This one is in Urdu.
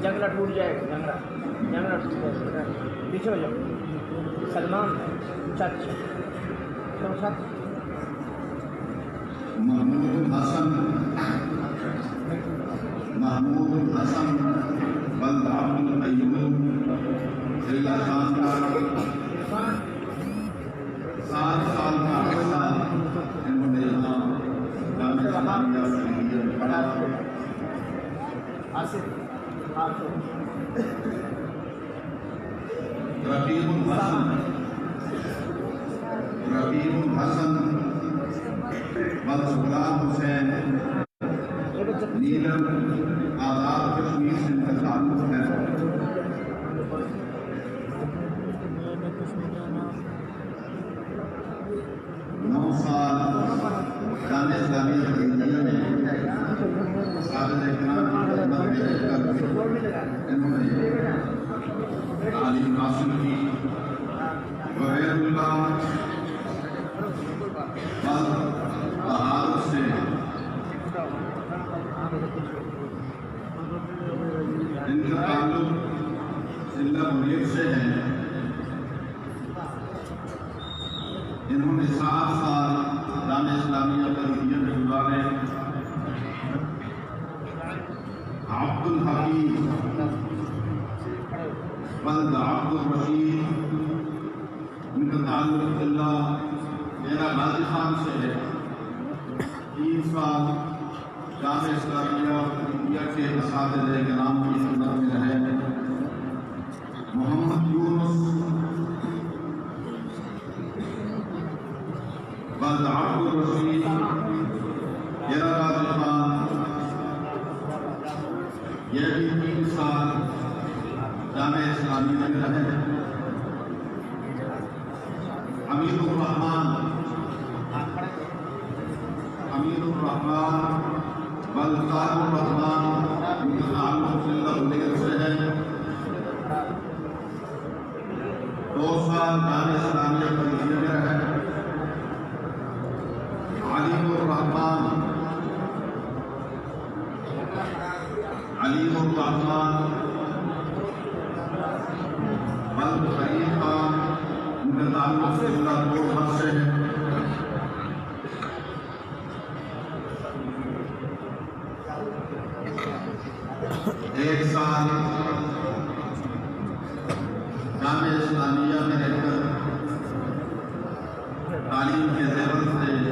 جنگلہ ٹوٹ جائے گا، جنگلہ ٹوٹ جائے گا، پیچھے ہو جاؤ. سلمان چچ محمود حسن بلد عبد القیوم 7 سال کا عرصہ انہوں نے یہاں جامعہ اسلامیہ سے پڑھا. رقیب الحسن غلام حسین نیلم آزاد کشمیر سے ان کا تعلق ہے. نو سال جامعہ اسلامیہ ہندیہ میں قابل احترام کی خدمت میں انہوں نے تعلیم حاصل کی. غیر اللہ بہار سے ان کا تعلق ضلع منیر سے ہے. انہوں نے 7 سال جامعہ اسلامیہ ہندیہ میں گزارے. عبد الحکیم بلد عبد الرشید ان کا تعلق ضلع ڈیرہ غازی خان سے ہے. 3 سال جامعہ اسلامیہ ہندیہ کے اساتذہ کرام کی خدمت میں رہے. محمد یونس بلد عبد الرشید ڈیرہ غازی خان، یہ بھی 3 سال جامعہ اسلامیہ میں رہے. امیر الرحمان بلد طاہر الرحمان ان کا تعلق ضلع منیر سے ہے. 2 سال جامعہ اسلامیہ ہندیہ میں رہے. علیم الرحمان بلد فرید خان ان کا تعلق ضلع گورکھپور سے ہے. ایک سال جامعہ اسلامیہ میں رہ کر تعلیم کے زیور سے